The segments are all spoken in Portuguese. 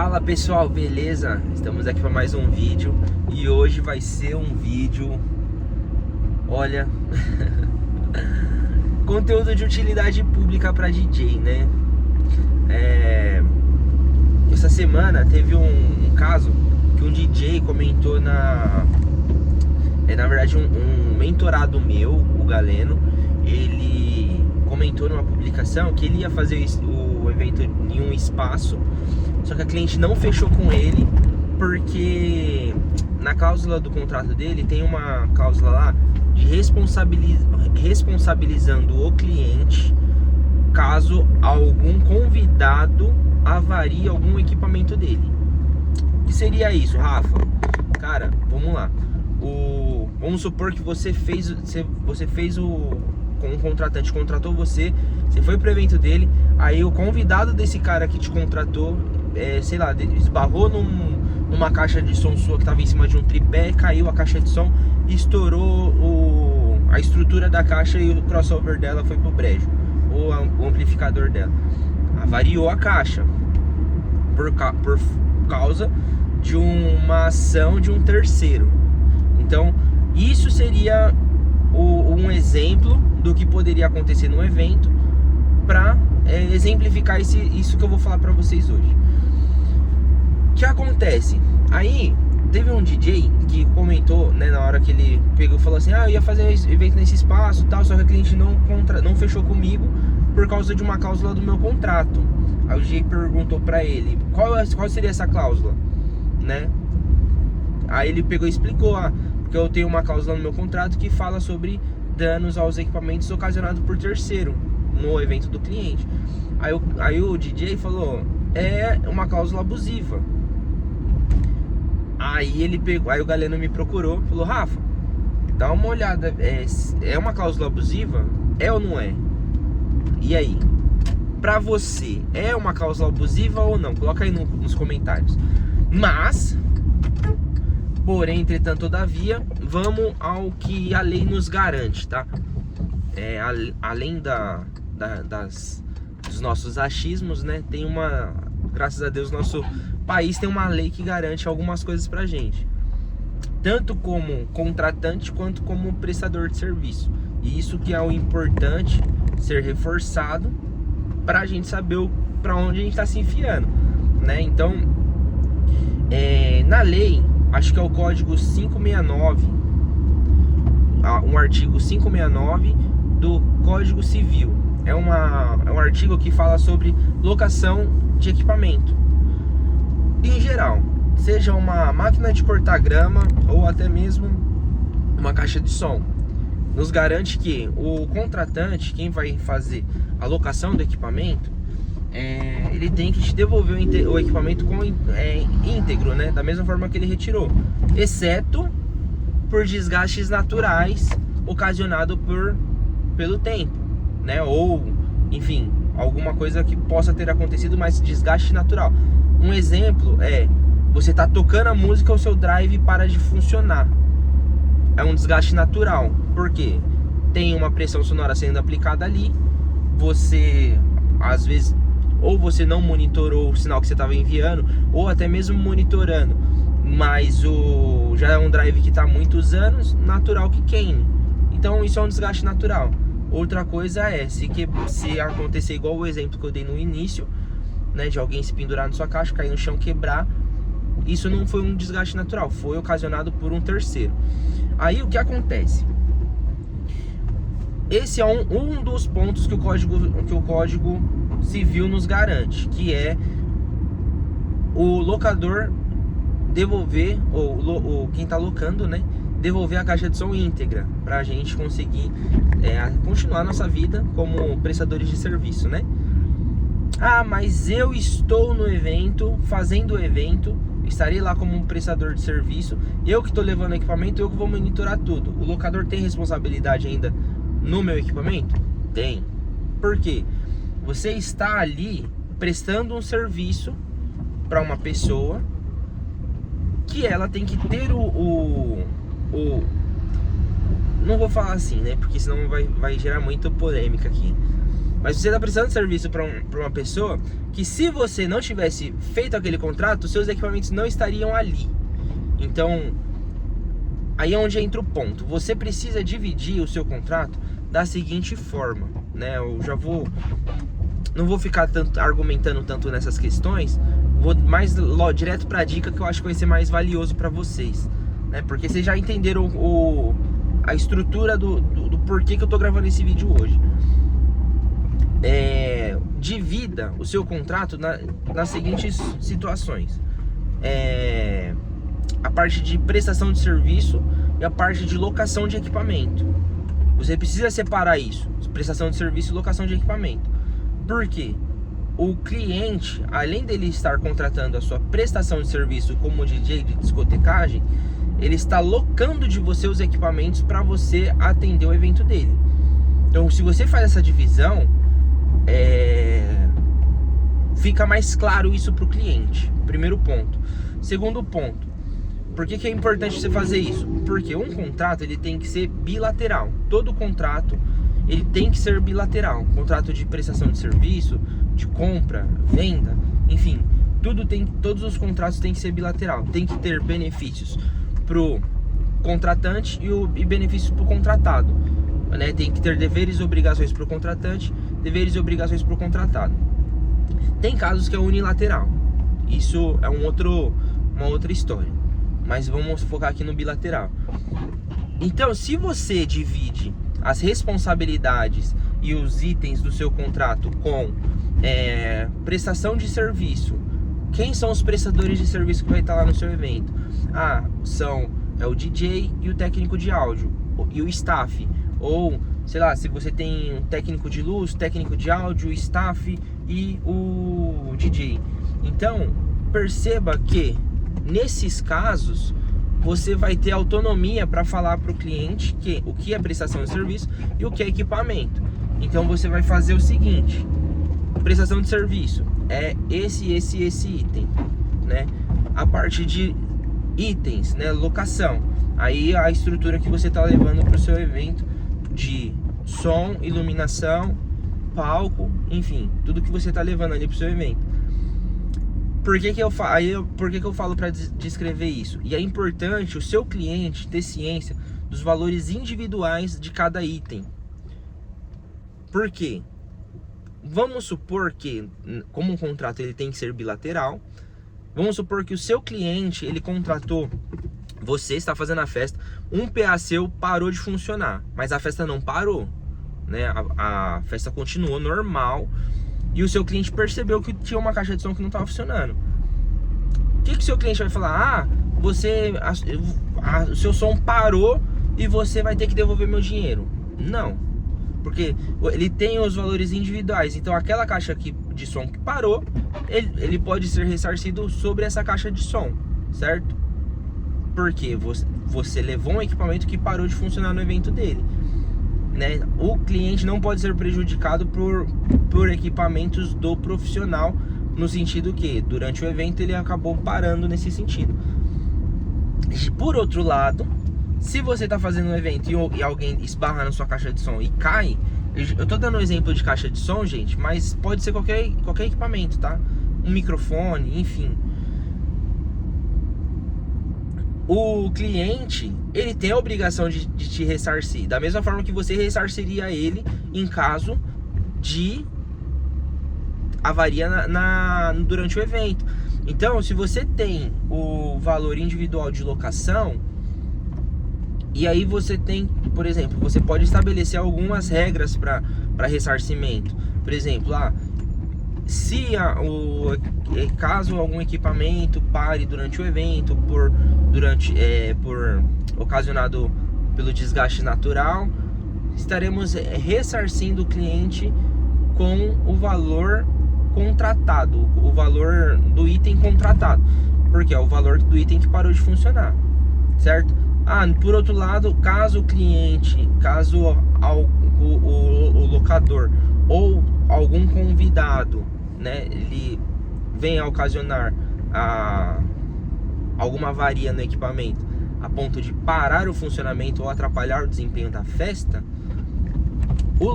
Fala pessoal, beleza? Estamos aqui para mais um vídeo e hoje vai ser um vídeo, olha, conteúdo de utilidade pública para DJ, né? Essa semana teve um caso que um DJ comentou na verdade um mentorado meu, o Galeno, ele comentou numa publicação que ele ia fazer o evento em um espaço. Só que a cliente não fechou com ele porque na cláusula do contrato dele tem uma cláusula lá de responsabilizando o cliente caso algum convidado avarie algum equipamento dele. O que seria isso, Rafa? Cara, vamos lá. Vamos supor que você fez com um contratante contratou você foi pro evento dele, aí o convidado desse cara que te contratou, sei lá, esbarrou numa caixa de som sua que tava em cima de um tripé, caiu a caixa de som, estourou a estrutura da caixa e o crossover dela foi pro brejo, ou o amplificador dela avariou a caixa por causa de uma ação de um terceiro. Então isso seria um exemplo do que poderia acontecer no evento para exemplificar isso que eu vou falar para vocês hoje. O que acontece? Aí teve um DJ que comentou, né, na hora que ele pegou e falou assim: eu ia fazer evento nesse espaço, tal, só que a cliente não fechou comigo por causa de uma cláusula do meu contrato. Aí o DJ perguntou para ele qual seria essa cláusula, né? Aí ele pegou e explicou: porque eu tenho uma cláusula no meu contrato que fala sobre danos aos equipamentos ocasionados por terceiro no evento do cliente. Aí o DJ falou: é uma cláusula abusiva. Aí o Galeno me procurou, falou: Rafa, dá uma olhada, é uma cláusula abusiva? É ou não é? E aí? Pra você, é uma cláusula abusiva ou não? Coloca aí nos comentários. Mas, porém, entretanto, todavia, vamos ao que a lei nos garante, tá? Além dos nossos achismos, né? Graças a Deus, nosso país tem uma lei que garante algumas coisas pra gente, tanto como contratante quanto como prestador de serviço. E isso que é o importante ser reforçado pra gente saber pra onde a gente tá se enfiando, né? Então, na lei, acho que é o código 569, um artigo 569 do Código Civil. É um artigo que fala sobre locação de equipamento em geral, seja uma máquina de cortar grama ou até mesmo uma caixa de som. Nos garante que o contratante, quem vai fazer a locação do equipamento, ele tem que te devolver o equipamento íntegro, né? Da mesma forma que ele retirou, exceto por desgastes naturais ocasionados pelo tempo, né? Ou, enfim, alguma coisa que possa ter acontecido, mas desgaste natural. Um exemplo você tá tocando a música, o seu drive para de funcionar. É um desgaste natural. Por quê? Tem uma pressão sonora sendo aplicada ali. Você, às vezes, ou você não monitorou o sinal que você estava enviando, ou até mesmo monitorando, mas já é um drive que está há muitos anos, natural que queime. Então isso é um desgaste natural. Outra coisa se acontecer igual o exemplo que eu dei no início, né, de alguém se pendurar na sua caixa, cair no chão, quebrar, isso não foi um desgaste natural, foi ocasionado por um terceiro. Aí o que acontece? Esse é um dos pontos que o Código Civil nos garante, que é o locador devolver, ou quem está locando, né, devolver a caixa de som íntegra, para a gente conseguir continuar nossa vida como prestadores de serviço, né? Mas eu estou no evento, fazendo o evento, estarei lá como um prestador de serviço, eu que estou levando o equipamento, eu que vou monitorar tudo. O locador tem responsabilidade ainda no meu equipamento? Tem. Por quê? Você está ali prestando um serviço para uma pessoa que ela tem que ter não vou falar assim, né? Porque senão vai gerar muita polêmica aqui. Mas você está prestando serviço para uma pessoa que, se você não tivesse feito aquele contrato, seus equipamentos não estariam ali. Então, aí é onde entra o ponto. Você precisa dividir o seu contrato da seguinte forma, né? Eu já não vou ficar argumentando tanto nessas questões, vou mais direto para a dica, que eu acho que vai ser mais valioso para vocês, né? Porque vocês já entenderam a estrutura do porquê que eu tô gravando esse vídeo hoje. Divida o seu contrato nas seguintes situações: a parte de prestação de serviço e a parte de locação de equipamento. Você precisa separar isso, prestação de serviço e locação de equipamento. Por quê? O cliente, além dele estar contratando a sua prestação de serviço como DJ de discotecagem, ele está locando de você os equipamentos para você atender o evento dele. Então, se você faz essa divisão, fica mais claro isso para o cliente. Primeiro ponto. Segundo ponto, por que é importante você fazer isso? Porque um contrato, ele tem que ser bilateral. Todo contrato, ele tem que ser bilateral. Contrato de prestação de serviço, de compra, venda, enfim, todos os contratos têm que ser bilateral. Tem que ter benefícios pro contratante e benefícios pro contratado, né? Tem que ter deveres e obrigações pro contratante, deveres e obrigações pro contratado. Tem casos que é unilateral. Isso é uma outra história. Mas vamos focar aqui no bilateral. Então, se você divide as responsabilidades e os itens do seu contrato com prestação de serviço, quem são os prestadores de serviço que vai estar lá no seu evento? É o DJ e o técnico de áudio e o staff. Ou, sei lá, se você tem um técnico de luz, técnico de áudio, staff e o DJ. Então, perceba que nesses casos você vai ter autonomia para falar para o cliente o que é prestação de serviço e o que é equipamento. Então você vai fazer o seguinte: prestação de serviço é esse item, né? A parte de itens, né? Locação, aí a estrutura que você está levando para o seu evento, de som, iluminação, palco, enfim, tudo que você está levando ali para o seu evento. Por que que eu falo para descrever isso? E é importante o seu cliente ter ciência dos valores individuais de cada item. Por quê? Vamos supor que, como um contrato ele tem que ser bilateral, vamos supor que o seu cliente, ele contratou, você está fazendo a festa, um PA seu parou de funcionar, mas a festa não parou, né? A festa continuou normal. E o seu cliente percebeu que tinha uma caixa de som que não estava funcionando. O que o seu cliente vai falar? O seu som parou e você vai ter que devolver meu dinheiro. Não, porque ele tem os valores individuais. Então aquela caixa de som que parou, ele pode ser ressarcido sobre essa caixa de som, certo? Porque você levou um equipamento que parou de funcionar no evento dele, né? O cliente não pode ser prejudicado por equipamentos do profissional, no sentido que durante o evento ele acabou parando nesse sentido. Por outro lado, se você está fazendo um evento e alguém esbarra na sua caixa de som e cai, eu tô dando um exemplo de caixa de som, gente, mas pode ser qualquer equipamento, tá? Um microfone, enfim. O cliente, ele tem a obrigação de te ressarcir, da mesma forma que você ressarciria ele em caso de avaria durante o evento. Então, se você tem o valor individual de locação, e aí você tem, por exemplo, você pode estabelecer algumas regras para ressarcimento. Por exemplo, caso algum equipamento pare durante o evento por ocasionado pelo desgaste natural, estaremos ressarcindo o cliente com o valor contratado, o valor do item contratado, porque é o valor do item que parou de funcionar, certo? Por outro lado, caso o locador ou algum convidado, né, ele venha a ocasionar alguma avaria no equipamento a ponto de parar o funcionamento ou atrapalhar o desempenho da festa, o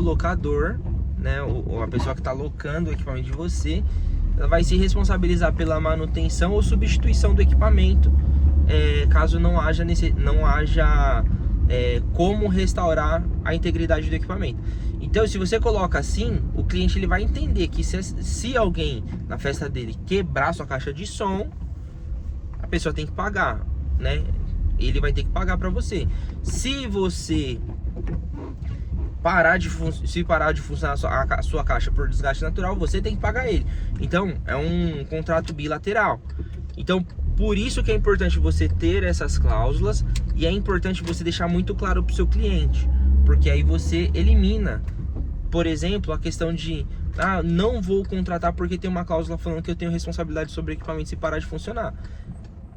locador, né, a pessoa que está alocando o equipamento de você, ela vai se responsabilizar pela manutenção ou substituição do equipamento, caso não haja como restaurar a integridade do equipamento. Então, se você coloca assim, o cliente ele vai entender que se alguém na festa dele quebrar sua caixa de som, a pessoa tem que pagar, né? Ele vai ter que pagar para você. Se você parar de funcionar a sua caixa por desgaste natural, você tem que pagar ele. Então, é um contrato bilateral. Então, por isso que é importante você ter essas cláusulas e é importante você deixar muito claro para o seu cliente, porque aí você elimina, por exemplo, a questão de não vou contratar porque tem uma cláusula falando que eu tenho responsabilidade sobre o equipamento se parar de funcionar.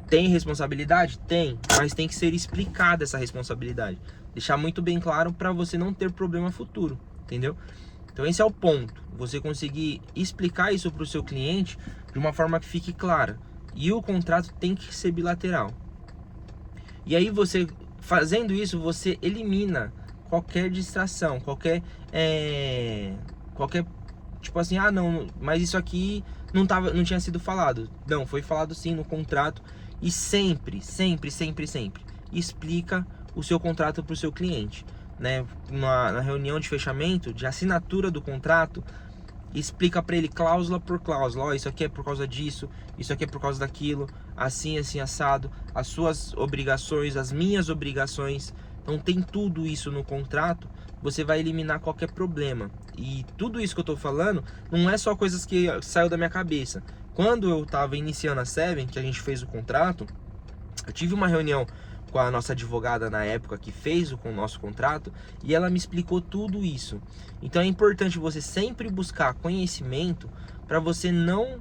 Tem responsabilidade? Tem, mas tem que ser explicada essa responsabilidade. Deixar muito bem claro para você não ter problema futuro, entendeu? Então esse é o ponto, você conseguir explicar isso para o seu cliente de uma forma que fique clara. E o contrato tem que ser bilateral. E aí você, fazendo isso, você elimina qualquer distração, qualquer tipo assim, não, mas isso aqui não tinha sido falado. Não, foi falado sim no contrato. E sempre explica o seu contrato para o seu cliente, né? Na reunião de fechamento, de assinatura do contrato, explica para ele cláusula por cláusula. Isso aqui é por causa disso, isso aqui é por causa daquilo, assim assado, as suas obrigações, as minhas obrigações. Então tem tudo isso no contrato, você vai eliminar qualquer problema. E tudo isso que eu tô falando não é só coisas que saiu da minha cabeça. Quando eu tava iniciando a Seven, que a gente fez o contrato, eu tive uma reunião com a nossa advogada na época que fez o nosso contrato e ela me explicou tudo isso. Então é importante você sempre buscar conhecimento para você não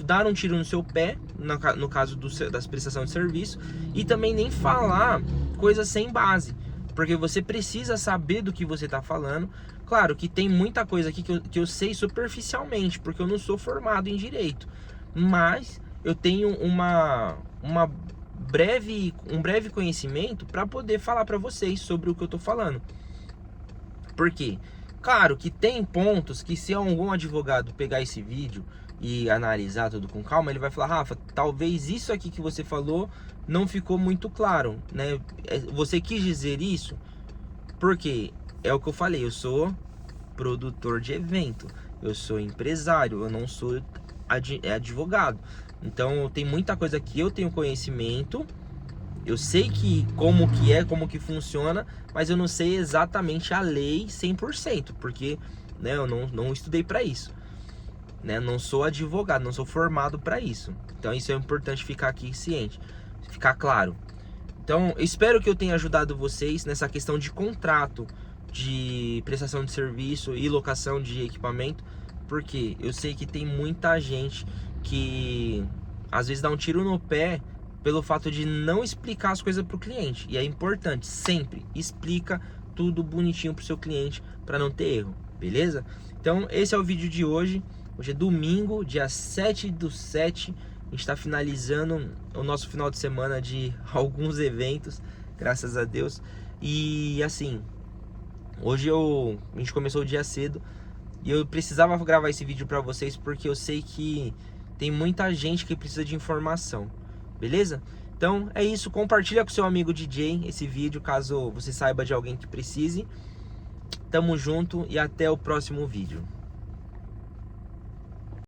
dar um tiro no seu pé, no caso das prestações de serviço, e também nem falar coisas sem base, porque você precisa saber do que você está falando. Claro que tem muita coisa aqui que eu sei superficialmente, porque eu não sou formado em direito, mas eu tenho um breve conhecimento para poder falar para vocês sobre o que eu tô falando. Por quê? Claro que tem pontos que, se algum advogado pegar esse vídeo e analisar tudo com calma, ele vai falar: Rafa, talvez isso aqui que você falou não ficou muito claro, né? Você quis dizer isso? Porque é o que eu falei, eu sou produtor de evento, eu sou empresário, eu não sou advogado. Então tem muita coisa que eu tenho conhecimento, eu sei como que funciona, mas eu não sei exatamente a lei 100%, porque, né, eu não estudei para isso, né? Não sou advogado, não sou formado para isso. Então isso é importante ficar aqui ciente, ficar claro. Então espero que eu tenha ajudado vocês nessa questão de contrato, de prestação de serviço e locação de equipamento, porque eu sei que tem muita gente que às vezes dá um tiro no pé pelo fato de não explicar as coisas para o cliente. E é importante, sempre explica tudo bonitinho para o seu cliente para não ter erro, beleza? Então esse é o vídeo de hoje. Hoje é domingo, dia 7/7. A gente está finalizando o nosso final de semana de alguns eventos, graças a Deus. E assim, hoje a gente começou o dia cedo e eu precisava gravar esse vídeo para vocês, porque eu sei que tem muita gente que precisa de informação, beleza? Então é isso, compartilha com seu amigo DJ esse vídeo, caso você saiba de alguém que precise. Tamo junto e até o próximo vídeo.